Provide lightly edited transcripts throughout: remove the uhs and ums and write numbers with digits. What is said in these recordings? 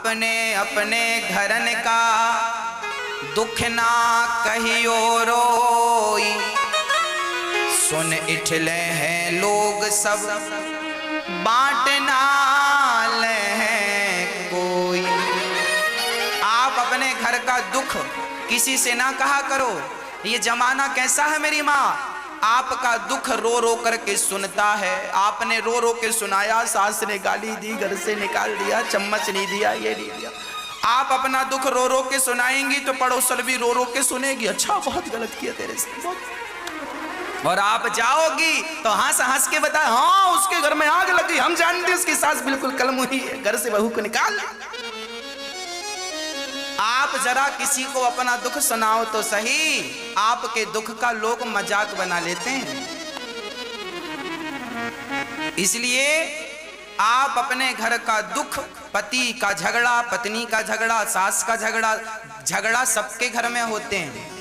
अपने अपने घरन का दुख ना कहियो रोई, सुन इठले हैं लोग सब बांटना ले कोई। आप अपने घर का दुख किसी से ना कहा करो। ये जमाना कैसा है मेरी माँ, आपका दुख रो रो करके सुनता है। आपने रो रो के सुनाया, सास ने गाली दी, घर से निकाल दिया, चम्मच नहीं दिया, ये नहीं दिया। आप अपना दुख रो रो के सुनाएंगी तो पड़ोसन भी रो रो के सुनेगी, अच्छा बहुत गलत किया तेरे से। और आप जाओगी तो हंस हंस के बताए, हाँ उसके घर में आग लगी, हम जानते उसकी सास बिल्कुल कलमुही है, घर से बहू को निकाल। आप जरा किसी को अपना दुख सुनाओ तो सही, आपके दुख का लोग मजाक बना लेते हैं। इसलिए आप अपने घर का दुख, पति का झगड़ा, पत्नी का झगड़ा, सास का झगड़ा, झगड़ा सबके घर में होते हैं।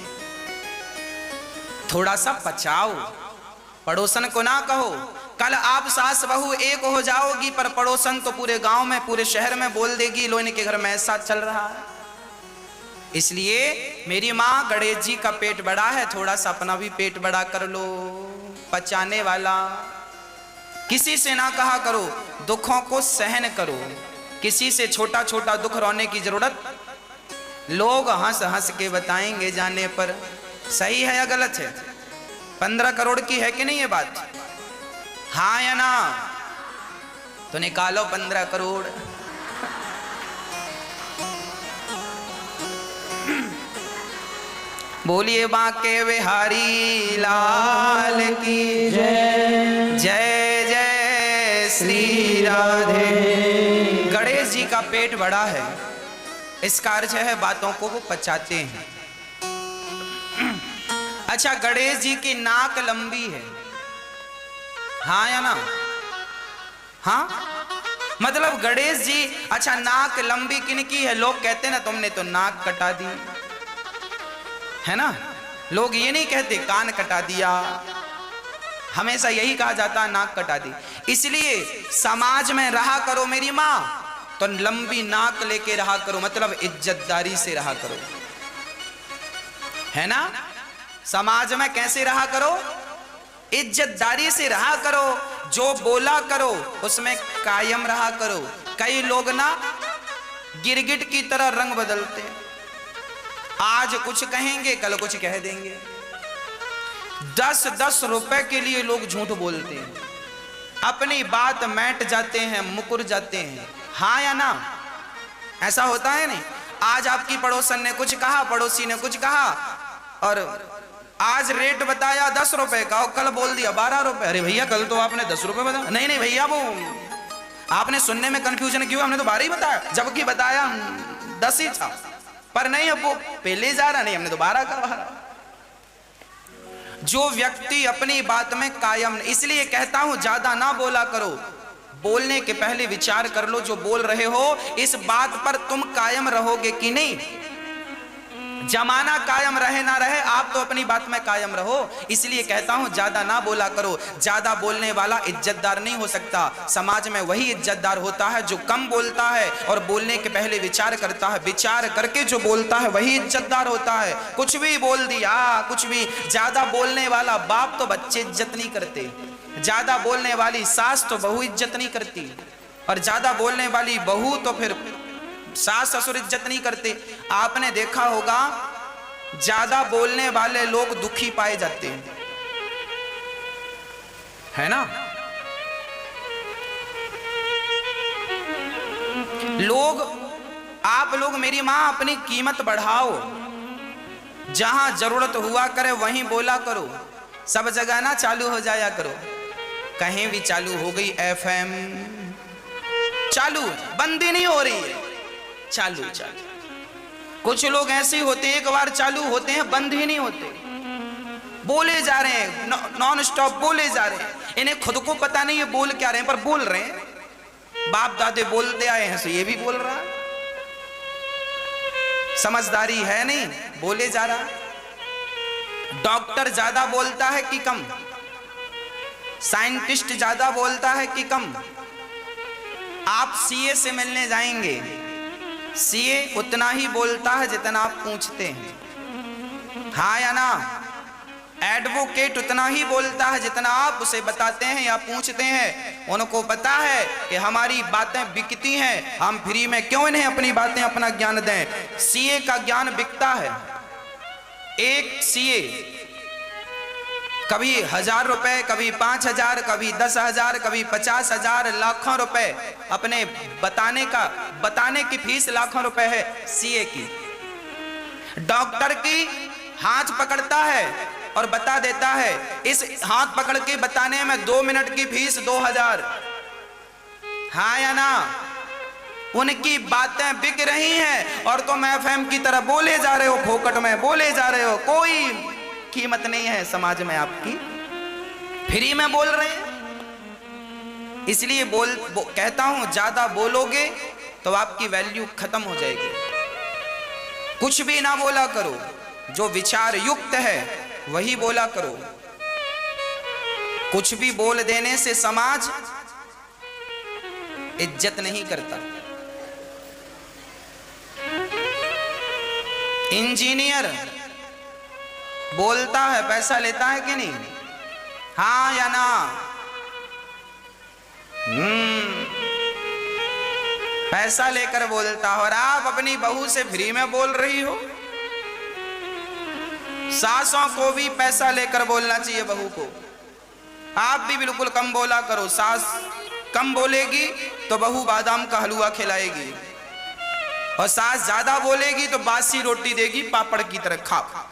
थोड़ा सा पचाओ, पड़ोसन को ना कहो। कल आप सास बहू एक हो जाओगी पर पड़ोसन तो पूरे गांव में, पूरे शहर में बोल देगी, लो इनके घर में ऐसा चल रहा है। इसलिए मेरी माँ, गणेश जी का पेट बड़ा है, थोड़ा सा अपना भी पेट बड़ा कर लो। पचाने वाला किसी से ना कहा करो, दुखों को सहन करो। किसी से छोटा छोटा दुख रोने की जरूरत, लोग हंस हंस के बताएंगे जाने पर। सही है या गलत है? 15 करोड़ की है कि नहीं ये बात? हाँ या ना? तो निकालो 15 करोड़। बोलिए बांके बिहारी लाल की जय, जय जय श्री राधे। गणेश जी का पेट बड़ा है, इसका अर्थ है बातों को वो पचाते हैं। अच्छा, गणेश जी की नाक लंबी है, हाँ या ना? हाँ, मतलब गणेश जी, अच्छा नाक लंबी किनकी है? लोग कहते हैं ना तुमने तो नाक कटा दी, है ना? लोग ये नहीं कहते कान कटा दिया, हमेशा यही कहा जाता है नाक कटा दी। इसलिए समाज में रहा करो मेरी माँ तो लंबी नाक लेके रहा करो, मतलब इज्जतदारी से रहा करो, है ना? समाज में कैसे रहा करो? इज्जतदारी से रहा करो। जो बोला करो उसमें कायम रहा करो। कई लोग ना गिरगिट की तरह रंग बदलते हैं, आज कुछ कहेंगे कल कुछ कह देंगे। 10-10 रुपए के लिए लोग झूठ बोलते हैं, अपनी बात मैट जाते हैं, मुकुर जाते हैं, हाँ या ना? ऐसा होता है नहीं? आज आपकी पड़ोसन ने कुछ कहा, पड़ोसी ने कुछ कहा, और आज रेट बताया 10 रुपए का और कल बोल दिया 12 रुपए। अरे भैया कल तो आपने 10 रुपए बताया। नहीं नहीं भैया, वो आपने सुनने में कंफ्यूजन क्यों, हमने तो 12 ही बताया, जबकि बताया 10 ही था। पर नहीं, अब वो पहले जा रहा, नहीं हमने तो 12 करवा रहा। जो व्यक्ति अपनी बात में कायम, इसलिए कहता हूं ज्यादा ना बोला करो, बोलने के पहले विचार कर लो जो बोल रहे हो इस बात पर तुम कायम रहोगे कि नहीं। जमाना कायम रहे ना रहे, आप तो अपनी बात में कायम रहो। इसलिए कहता हूं ज्यादा ना बोला करो। ज्यादा बोलने वाला इज्जतदार नहीं हो सकता। समाज में वही इज्जतदार होता है जो कम बोलता है और बोलने के पहले विचार करता है। विचार करके जो बोलता है वही इज्जतदार होता है। कुछ भी बोल दिया, कुछ भी। ज्यादा बोलने वाला बाप तो बच्चे इज्जत नहीं करते, ज्यादा बोलने वाली सास तो बहू इज्जत नहीं करती, और ज्यादा बोलने वाली बहू तो फिर सास ससुर इज्जत नहीं करते। आपने देखा होगा ज्यादा बोलने वाले लोग दुखी पाए जाते हैं, है ना? लोग, आप लोग मेरी मां अपनी कीमत बढ़ाओ। जहां जरूरत हुआ करे वहीं बोला करो। सब जगह ना चालू हो जाया करो। कहीं भी चालू हो गई FM, चालू, बंद ही नहीं हो रही है, चालू चालू। कुछ लोग ऐसे होते हैं, एक बार चालू होते हैं बंद ही नहीं होते, बोले जा रहे हैं, नॉन स्टॉप बोले जा रहे हैं। इन्हें खुद को पता नहीं है बोल क्या रहे हैं, पर बोल रहे हैं। बाप दादे बोलते आए हैं तो ये भी बोल रहा है। समझदारी है नहीं, बोले जा रहा है। डॉक्टर ज्यादा बोलता है कि कम? साइंटिस्ट ज्यादा बोलता है कि कम? आप CA से मिलने जाएंगे, सीए उतना ही बोलता है जितना आप पूछते हैं, हाँ या ना। एडवोकेट उतना ही बोलता है जितना आप उसे बताते हैं या पूछते हैं। उनको पता है कि हमारी बातें बिकती हैं, हम फ्री में क्यों इन्हें अपनी बातें, अपना ज्ञान दें। सीए का ज्ञान बिकता है। एक सीए कभी 1000 रुपए, कभी 5000, कभी 10,000, कभी 50,000, लाखों रुपए अपने बताने की फीस लाखों रुपए है सीए की। डॉक्टर की हाथ पकड़ता है और बता देता है, इस हाथ पकड़ के बताने में 2 मिनट की फीस 2000, हाँ या ना। उनकी बातें बिक रही हैं और तुम एफएम की तरह बोले जा रहे हो, फोकट में बोले जा रहे हो, कोई कीमत नहीं है समाज में आपकी, फ्री में बोल रहे हैं। इसलिए कहता हूं, ज्यादा बोलोगे तो आपकी वैल्यू खत्म हो जाएगी। कुछ भी ना बोला करो, जो विचार युक्त है वही बोला करो। कुछ भी बोल देने से समाज इज्जत नहीं करता। इंजीनियर बोलता है, पैसा लेता है कि नहीं, हाँ या ना। पैसा लेकर बोलता हो, और आप अपनी बहू से फ्री में बोल रही हो। सासों को भी पैसा लेकर बोलना चाहिए बहू को। आप भी बिल्कुल कम बोला करो। सास कम बोलेगी तो बहू बादाम का हलवा खिलाएगी, और सास ज्यादा बोलेगी तो बासी रोटी देगी पापड़ की तरह, खा।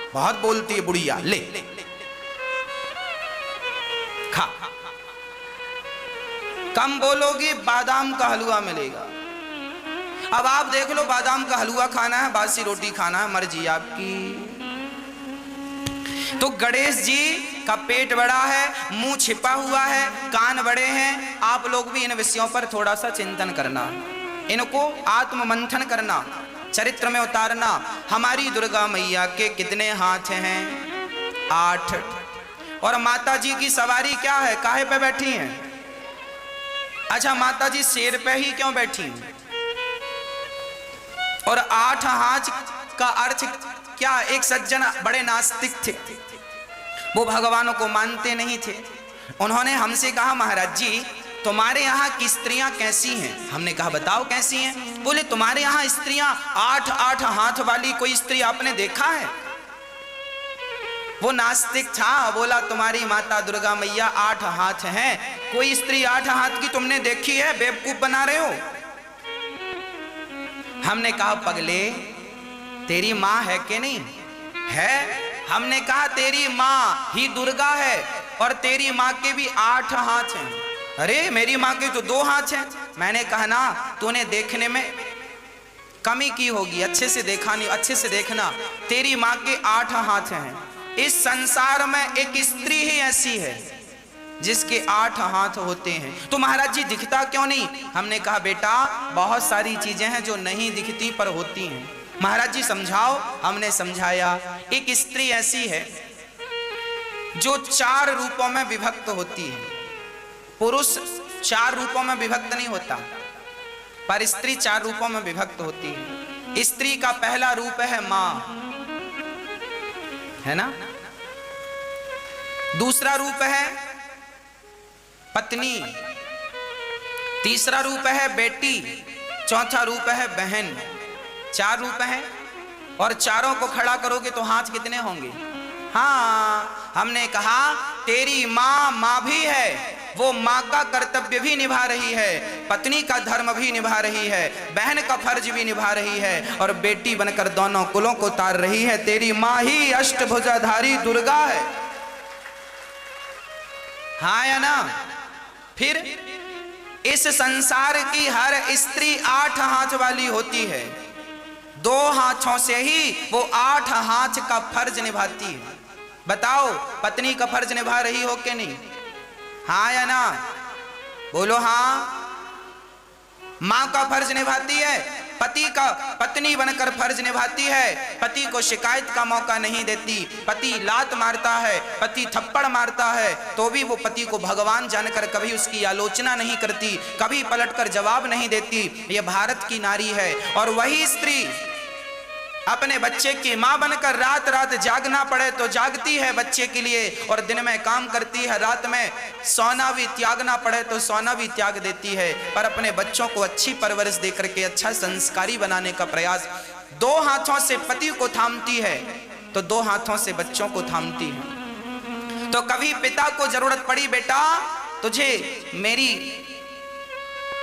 बहुत बोलती है बुढ़िया, ले खा। कम बोलोगी बादाम का हलवा मिलेगा। अब आप देख लो, बादाम का हलवा खाना है, बासी रोटी खाना है, मर्जी आपकी। तो गणेश जी का पेट बड़ा है, मुंह छिपा हुआ है, कान बड़े हैं। आप लोग भी इन विषयों पर थोड़ा सा चिंतन करना, इनको आत्म मंथन करना, चरित्र में उतारना। हमारी दुर्गा मैया के कितने हाथ हैं? 8। और माता जी की सवारी क्या है, काहे पे बैठी हैं? अच्छा, माता जी शेर पे ही क्यों बैठी? और 8 हाथ का अर्थ क्या? एक सज्जन बड़े नास्तिक थे, वो भगवानों को मानते नहीं थे। उन्होंने हमसे कहा, महाराज जी तुम्हारे यहाँ की स्त्रियां कैसी हैं? हमने कहा बताओ कैसी हैं? बोले तुम्हारे यहाँ स्त्रियां 8 हाथ वाली कोई स्त्री आपने देखा है? वो नास्तिक था, बोला तुम्हारी माता दुर्गा मैया 8 हाथ हैं, कोई स्त्री 8 हाथ की तुमने देखी है? बेवकूफ बना रहे हो। हमने कहा पगले तेरी माँ है कि नहीं है? हमने कहा तेरी माँ ही दुर्गा है और तेरी माँ के भी 8 हाथ हैं। अरे मेरी माँ के तो 2 हाथ हैं। मैंने कहा ना, तूने देखने में कमी की होगी, अच्छे से देखा नहीं। अच्छे से देखना, तेरी माँ के 8 हाथ हैं। इस संसार में एक स्त्री ही ऐसी है जिसके 8 हाथ होते हैं। तो महाराज जी दिखता क्यों नहीं? हमने कहा बेटा बहुत सारी चीजें हैं जो नहीं दिखती पर होती हैं। महाराज जी समझाओ। हमने समझाया। एक स्त्री ऐसी है जो 4 रूपों में विभक्त होती है। पुरुष 4 रूपों में विभक्त नहीं होता, पर स्त्री 4 रूपों में विभक्त होती है। स्त्री का पहला रूप है मां, है ना। दूसरा रूप है पत्नी, तीसरा रूप है बेटी, चौथा रूप है बहन। 4 रूप हैं और चारों को खड़ा करोगे तो हाथ कितने होंगे? हाँ, हमने कहा तेरी माँ भी है, वो माँ का कर्तव्य भी निभा रही है, पत्नी का धर्म भी निभा रही है, बहन का फर्ज भी निभा रही है, और बेटी बनकर दोनों कुलों को तार रही है। तेरी माँ ही अष्टभुजाधारी दुर्गा है, हाँ या ना। फिर इस संसार की हर स्त्री 8 हाथ वाली होती है। 2 हाथों से ही वो 8 हाथ का फर्ज निभाती है। बताओ पत्नी का फर्ज निभा रही हो कि नहीं? हाँ या ना? बोलो हाँ। माँ का फर्ज निभाती है, पति का पत्नी बनकर फर्ज निभाती है, पति को शिकायत का मौका नहीं देती, पति लात मारता है, पति थप्पड़ मारता है, तो भी वो पति को भगवान जानकर कभी उसकी आलोचना नहीं करती, कभी पलटकर जवाब नहीं देती। ये भारत की नारी है। और वही स्त्री अपने बच्चे की मां बनकर रात रात जागना पड़े तो जागती है बच्चे के लिए, और दिन में काम करती है, रात में सोना भी त्यागना पड़े तो सोना भी त्याग देती है, पर अपने बच्चों को अच्छी परवरिश देकर के अच्छा संस्कारी बनाने का प्रयास, दो हाथों से पति को थामती है तो दो हाथों से बच्चों को थामती है। तो कभी पिता को जरूरत पड़ी, बेटा तुझे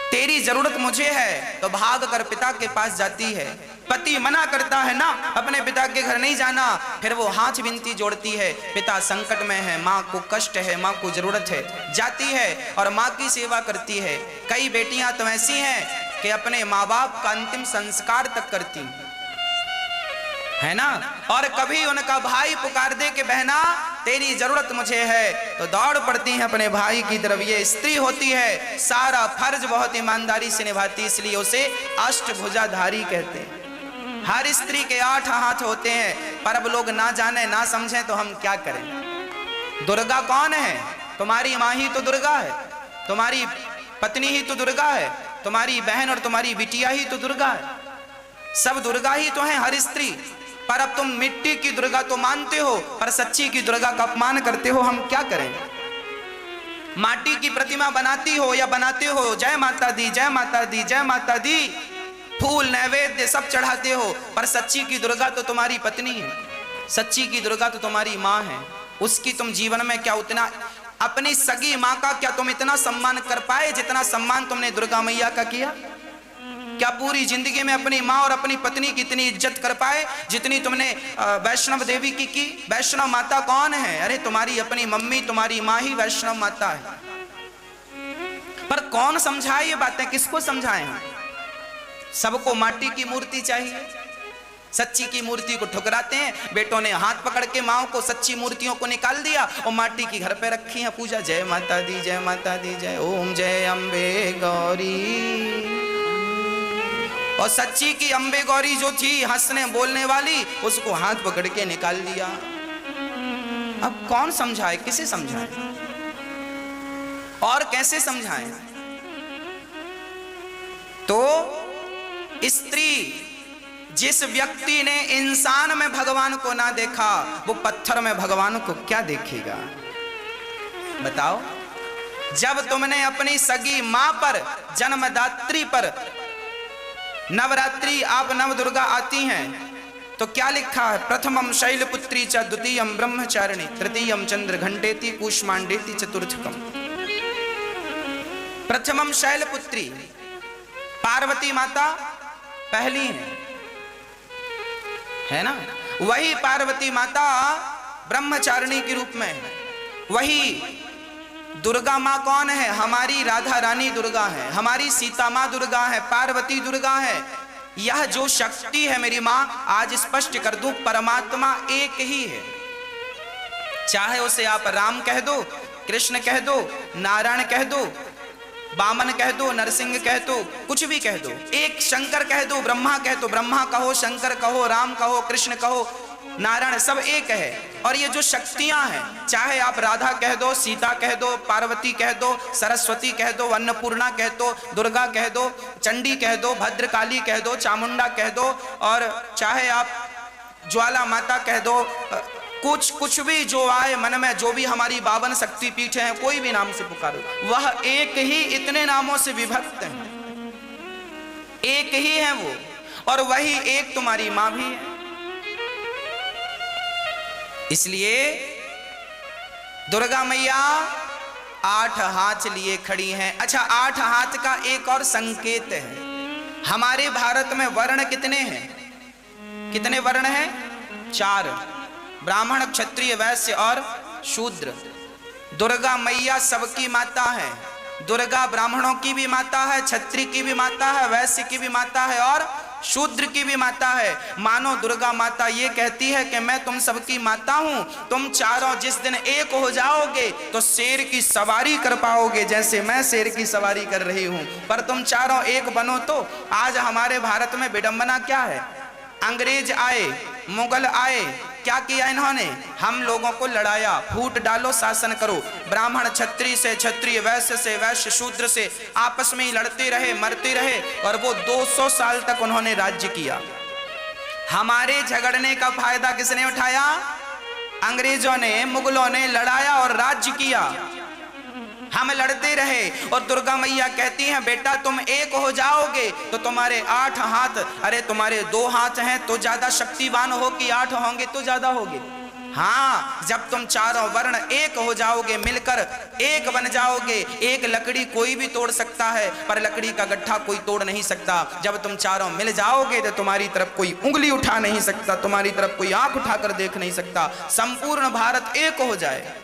तेरी जरूरत मुझे है, तो भाग कर पिता के पास जाती है। पति मना करता है ना, अपने पिता के घर नहीं जाना, फिर वो हाथ विनती जोड़ती है, पिता संकट में है, माँ को कष्ट है, माँ को जरूरत है, जाती है और माँ की सेवा करती है। कई बेटियां तो ऐसी हैं कि अपने माँ बाप का अंतिम संस्कार तक करती है ना। और कभी उनका भाई पुकार दे कि बहना तेरी जरूरत मुझे है, तो दौड़ पड़ती है अपने भाई की तरफ। ये स्त्री होती है, सारा फर्ज बहुत ईमानदारी से निभाती, इसलिए उसे अष्टभुजाधारी कहते हैं। हर स्त्री के 8 हाथ होते हैं, पर अब लोग ना जाने ना समझें तो हम क्या करें। दुर्गा कौन है? तुम्हारी माँ ही तो दुर्गा है, तुम्हारी पत्नी ही तो दुर्गा है, तुम्हारी बहन और तुम्हारी बिटिया ही तो दुर्गा है, सब दुर्गा ही तो है हर स्त्री। पर अब तुम मिट्टी की दुर्गा तो मानते हो, पर सच्ची की दुर्गा का अपमान करते हो, हम क्या करें। माटी की प्रतिमा बनाती हो या बनाते हो, जय माता दी जय माता दी जय माता दी, फूल नैवेद्य सब चढ़ाते हो, पर सच्ची की दुर्गा तो तुम्हारी पत्नी है, सच्ची की दुर्गा तो तुम्हारी माँ है। उसकी तुम जीवन में क्या उतना, अपनी सगी माँ का क्या तुम इतना सम्मान कर पाए जितना सम्मान तुमने दुर्गा मैया का किया? क्या पूरी जिंदगी में अपनी माँ और अपनी पत्नी की इतनी इज्जत कर पाए जितनी तुमने वैष्णव देवी की? वैष्णव माता कौन है? अरे तुम्हारी अपनी मम्मी, तुम्हारी माँ ही वैष्णव माता है। पर कौन समझाए ये बातें, किसको समझाएं? सबको माटी की मूर्ति चाहिए, सच्ची की मूर्ति को ठुकराते हैं। बेटों ने हाथ पकड़ के माओ को, सच्ची मूर्तियों को निकाल दिया और माटी की घर पे रखी है पूजा, जय माता दी जय माता दी जय ओम जय अम्बे गौरी। और सच्ची की अम्बे गौरी जो थी हंसने बोलने वाली, उसको हाथ पकड़ के निकाल दिया। अब कौन समझाए, किसे समझाए और कैसे समझाए? तो स्त्री, जिस व्यक्ति ने इंसान में भगवान को ना देखा, वो पत्थर में भगवान को क्या देखेगा? बताओ। जब तुमने अपनी सगी मां पर, जन्मदात्री पर, नवरात्रि आप नव दुर्गा आती हैं तो क्या लिखा है? प्रथमम शैलपुत्री च द्वितीयम ब्रह्मचारिणी तृतीयम चंद्र घंटेति कूष्मांडेति चतुर्थकम। प्रथमम शैलपुत्री, पार्वती माता पहली है ना। वही पार्वती माता ब्रह्मचारिणी के रूप में है। वही दुर्गा माँ कौन है? हमारी राधा रानी दुर्गा है, हमारी सीता माँ दुर्गा है, पार्वती दुर्गा है। यह जो शक्ति है मेरी माँ, आज स्पष्ट कर दूं, परमात्मा एक ही है। चाहे उसे आप राम कह दो, कृष्ण कह दो, नारायण कह दो, बामन कह दो, नरसिंह कह दो, कुछ भी कह दो, एक शंकर कह दो, ब्रह्मा कह दो, ब्रह्मा कहो, शंकर कहो, राम कहो, कृष्ण कहो, नारायण, सब एक है। और ये जो शक्तियां हैं, चाहे आप राधा कह दो, सीता कह दो, पार्वती कह दो, सरस्वती कह दो, अन्नपूर्णा कह दो, दुर्गा कह दो, चंडी कह दो, भद्रकाली कह दो, चामुंडा कह दो, और चाहे आप ज्वाला माता कह दो, कुछ भी जो आए मन में, जो भी हमारी 52 शक्तिपीठ हैं, कोई भी नाम से पुकारो, वह एक ही, इतने नामों से विभक्त है, एक ही है वो। और वही एक तुम्हारी मां भी है। इसलिए दुर्गा मैया 8 हाथ लिए खड़ी हैं। अच्छा, 8 हाथ का एक और संकेत है। हमारे भारत में वर्ण कितने हैं? कितने वर्ण हैं? 4, ब्राह्मण, क्षत्रिय, वैश्य और शूद्र। दुर्गा मैया सबकी माता है। दुर्गा ब्राह्मणों की भी माता है, क्षत्रिय की भी माता है, वैश्य की भी माता है और शूद्र की भी माता है। मानो दुर्गा माता ये कहती है कि मैं तुम सबकी माता हूं, तुम चारों जिस दिन एक हो जाओगे तो शेर की सवारी कर पाओगे, जैसे मैं शेर की सवारी कर रही हूं। पर तुम चारों एक बनो तो आज हमारे भारत में विडंबना क्या है? अंग्रेज आए, मुगल आए, क्या किया इन्होंने? हम लोगों को लड़ाया, फूट डालो शासन करो। ब्राह्मण क्षत्रिय से क्षत्रिय, वैश्य से वैश्य, शूद्र से आपस में ही लड़ते रहे, मरते रहे, और वो 200 साल तक उन्होंने राज्य किया। हमारे झगड़ने का फायदा किसने उठाया? अंग्रेजों ने, मुगलों ने लड़ाया और राज्य किया। हम लड़ते रहे और दुर्गा मैया कहती हैं बेटा तुम एक हो जाओगे तो तुम्हारे 8 हाथ, अरे तुम्हारे 2 हाथ हैं तो ज्यादा शक्तिवान हो कि 8 होंगे तो ज्यादा होगे? हाँ, जब तुम चारों वर्ण एक हो जाओगे, मिलकर एक बन जाओगे। एक लकड़ी कोई भी तोड़ सकता है पर लकड़ी का गट्ठा कोई तोड़ नहीं सकता। जब तुम चारों मिल जाओगे तो तुम्हारी तरफ कोई उंगली उठा नहीं सकता, तुम्हारी तरफ कोई आंख उठाकर देख नहीं सकता। संपूर्ण भारत एक हो जाए।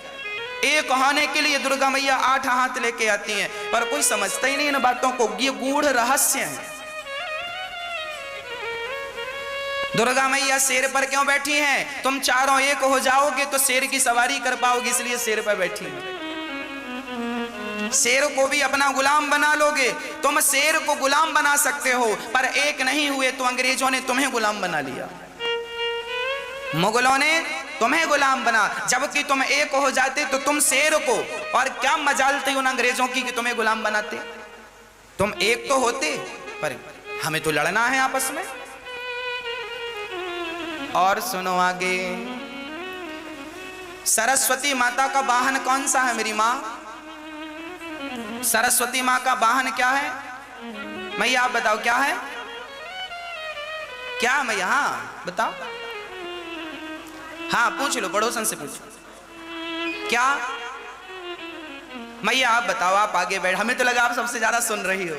एक होने के लिए दुर्गा मैया 8 हाथ लेके आती हैं, पर कोई समझता ही नहीं इन बातों को। ये गूढ़ रहस्य है। दुर्गा मैया शेर पर क्यों बैठी हैं? तुम चारों एक हो जाओगे तो शेर की सवारी कर पाओगे, इसलिए शेर पर बैठी हैं। शेर को भी अपना गुलाम बना लोगे, तुम शेर को गुलाम बना सकते हो, पर एक नहीं हुए तो अंग्रेजों ने तुम्हें गुलाम बना लिया, मुगलों ने तुम्हें गुलाम बना। जबकि तुम एक हो जाते तो तुम शेर को, और क्या मजाल थी उन अंग्रेजों की कि तुम्हें गुलाम बनाते? तुम एक तो होते, पर हमें तो लड़ना है आपस में। और सुनो आगे, सरस्वती माता का वाहन कौन सा है मेरी माँ? सरस्वती माँ का वाहन क्या है? मैया आप बताओ क्या है? क्या मैया? हाँ बताओ, हाँ पूछ लो, पड़ोसन से पूछो। क्या मैया आप बताओ, आप आगे बैठ, हमें तो लगा आप सबसे ज्यादा सुन रही हो।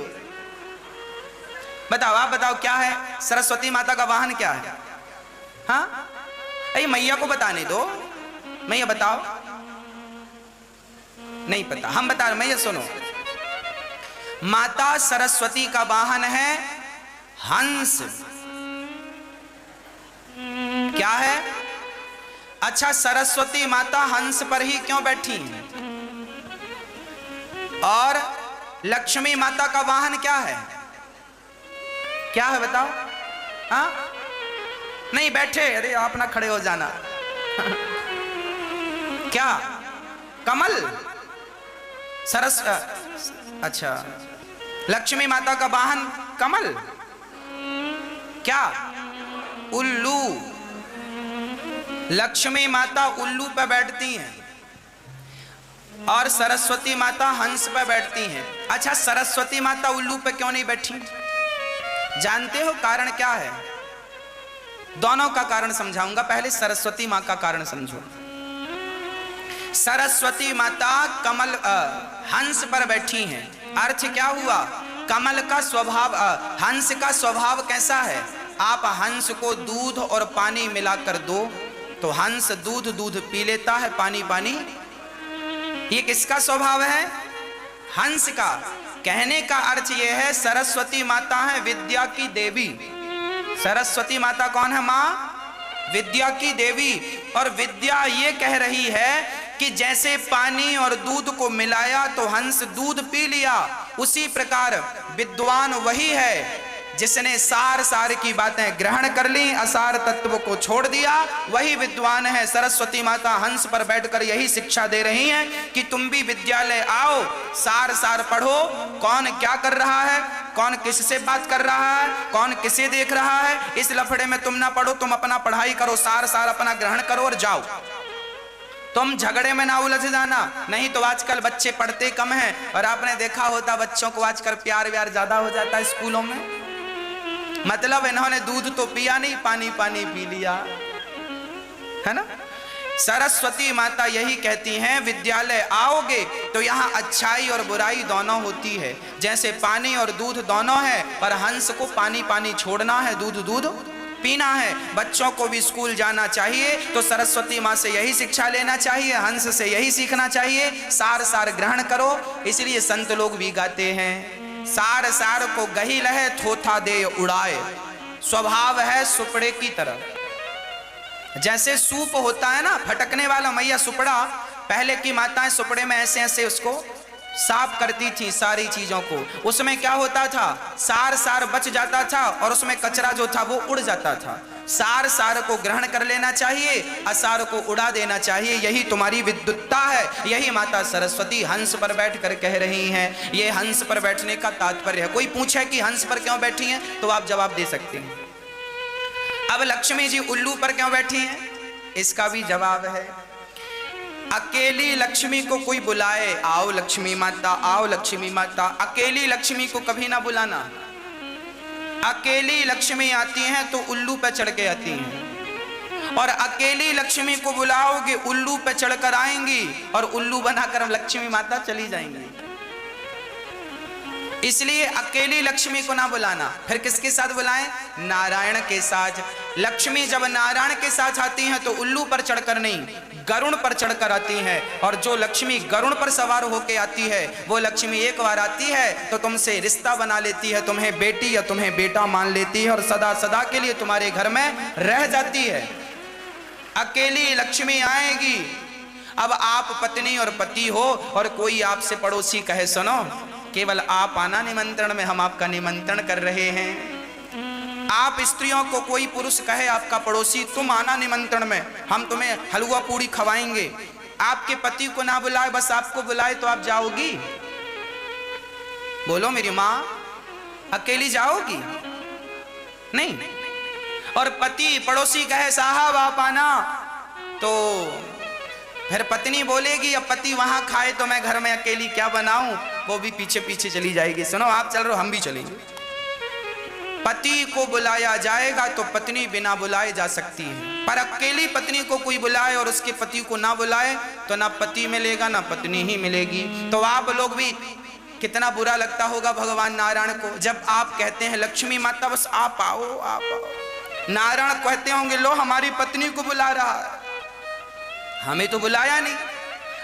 बताओ, आप बताओ क्या है? सरस्वती माता का वाहन क्या है? हाँ अरे मैया को बताने दो, मैया बताओ। नहीं पता, हम बता रहे, मैया सुनो। माता सरस्वती का वाहन है हंस। क्या है? अच्छा, सरस्वती माता हंस पर ही क्यों बैठी हैं? और लक्ष्मी माता का वाहन क्या है? क्या है बताओ? हाँ नहीं बैठे, अरे आप ना खड़े हो जाना। क्या? कमल? अच्छा, लक्ष्मी माता का वाहन कमल। क्या? उल्लू। लक्ष्मी माता उल्लू पर बैठती हैं और सरस्वती माता हंस पर बैठती हैं। अच्छा, सरस्वती माता उल्लू पर क्यों नहीं बैठी? जानते हो कारण क्या है? दोनों का कारण समझाऊंगा, पहले सरस्वती माँ का कारण समझो। सरस्वती माता कमल हंस पर बैठी हैं, अर्थ क्या हुआ? कमल का स्वभाव, हंस का स्वभाव कैसा है? आप हंस को दूध और पानी मिलाकर दो तो हंस दूध पी लेता है, पानी पानी। ये किसका स्वभाव है? हंस का। कहने का अर्थ यह है सरस्वती माता है विद्या की देवी। सरस्वती माता कौन है? माँ विद्या की देवी। और विद्या ये कह रही है कि जैसे पानी और दूध को मिलाया तो हंस दूध पी लिया, उसी प्रकार विद्वान वही है जिसने सार सार की बातें ग्रहण कर ली, असार तत्व को छोड़ दिया, वही विद्वान है। सरस्वती माता हंस पर बैठकर यही शिक्षा दे रही हैं कि तुम भी विद्यालय आओ, सार सार पढ़ो। कौन क्या कर रहा है, कौन किससे बात कर रहा है, कौन किसे देख रहा है, इस लफड़े में तुम ना पढ़ो। तुम अपना पढ़ाई करो, सार सार अपना ग्रहण करो और जाओ। तुम झगड़े में ना उलझ जाना, नहीं तो आजकल बच्चे पढ़ते कम हैं और आपने देखा होता बच्चों को आजकल प्यार व्यार ज्यादा हो जाता है स्कूलों में। मतलब इन्होंने दूध तो पिया नहीं, पानी पानी पी लिया, है ना। सरस्वती माता यही कहती हैं विद्यालय आओगे तो यहाँ अच्छाई और बुराई दोनों होती है। जैसे पानी और दूध दोनों है, पर हंस को पानी पानी छोड़ना है, दूध दूध पीना है। बच्चों को भी स्कूल जाना चाहिए तो सरस्वती माँ से यही शिक्षा लेना चाहिए, हंस से यही सीखना चाहिए। सार सार ग्रहण करो। इसलिए संत लोग भी गाते हैं, सार सार को गही लहे थोथा दे उड़ाए। स्वभाव है सुपड़े की तरह। जैसे सूप होता है ना फटकने वाला, मैया सुपड़ा, पहले की माताएं सुपड़े में ऐसे ऐसे उसको साफ करती थी सारी चीजों को। उसमें क्या होता था, सार बच जाता था और उसमें कचरा जो था वो उड़ जाता था। सार को ग्रहण कर लेना चाहिए, असार को उड़ा देना चाहिए। यही तुम्हारी विद्युत्ता है। यही माता सरस्वती हंस पर बैठ कर कह रही हैं। ये हंस पर बैठने का तात्पर्य है। कोई पूछे कि हंस पर क्यों बैठी हैं तो आप जवाब दे सकते हैं। अब लक्ष्मी जी उल्लू पर क्यों बैठी हैं, इसका भी जवाब है। अकेली लक्ष्मी को कोई बुलाए, आओ लक्ष्मी माता, आओ लक्ष्मी माता, अकेली लक्ष्मी को कभी ना बुलाना। अकेली लक्ष्मी आती हैं तो उल्लू पे चढ़ के आती हैं, और अकेली लक्ष्मी को बुलाओगे उल्लू पे चढ़कर आएंगी और उल्लू बनाकर लक्ष्मी माता चली जाएंगी। इसलिए अकेली लक्ष्मी को ना बुलाना। फिर किसके साथ बुलाएं, नारायण के साथ। लक्ष्मी जब नारायण के साथ आती हैं तो उल्लू पर चढ़कर नहीं, गरुण पर चढ़कर आती हैं। और जो लक्ष्मी गरुण पर सवार होकर आती है वो लक्ष्मी एक बार आती है तो तुमसे रिश्ता बना लेती है, तुम्हें बेटी या तुम्हें बेटा मान लेती है और सदा सदा के लिए तुम्हारे घर में रह जाती है। अकेली लक्ष्मी आएगी। अब आप पत्नी और पति हो और कोई आपसे पड़ोसी कहे सुनो केवल आप आना निमंत्रण में, हम आपका निमंत्रण कर रहे हैं। आप स्त्रियों को कोई पुरुष कहे आपका पड़ोसी तुम आना निमंत्रण में, हम तुम्हें हलवा पूड़ी खवाएंगे। आपके पति को ना बुलाए बस आपको बुलाए तो आप जाओगी? बोलो मेरी माँ, अकेली जाओगी? नहीं। और पति पड़ोसी कहे साहब आप आना, तो फिर पत्नी बोलेगी अब पति वहां खाए तो मैं घर में अकेली क्या बनाऊं, वो भी पीछे पीछे चली जाएगी। सुनो आप चल रहे हो हम भी चलेंगे। पति को बुलाया जाएगा तो पत्नी बिना बुलाए जा सकती है, पर अकेली पत्नी को कोई बुलाए और उसके पति को ना बुलाए तो ना पति मिलेगा ना पत्नी ही मिलेगी। तो आप लोग भी कितना बुरा लगता होगा भगवान नारायण को जब आप कहते हैं लक्ष्मी माता बस आप आओ आप आओ। नारायण कहते होंगे लो हमारी पत्नी को बुला रहा है, हमें तो बुलाया नहीं।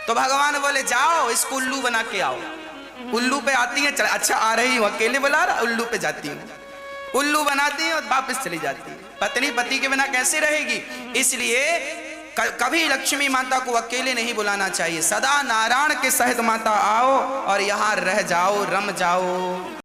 तो भगवान बोले जाओ इसको उल्लू बना के आओ। उल्लू पे आती है, अच्छा आ रही हूं, अकेले बुला रहा, उल्लू पे जाती हूँ, उल्लू बनाती है और वापस चली जाती है। पत्नी पति के बिना कैसे रहेगी? इसलिए कभी लक्ष्मी माता को अकेले नहीं बुलाना चाहिए। सदा नारायण के सहित माता आओ और यहाँ रह जाओ, रम जाओ।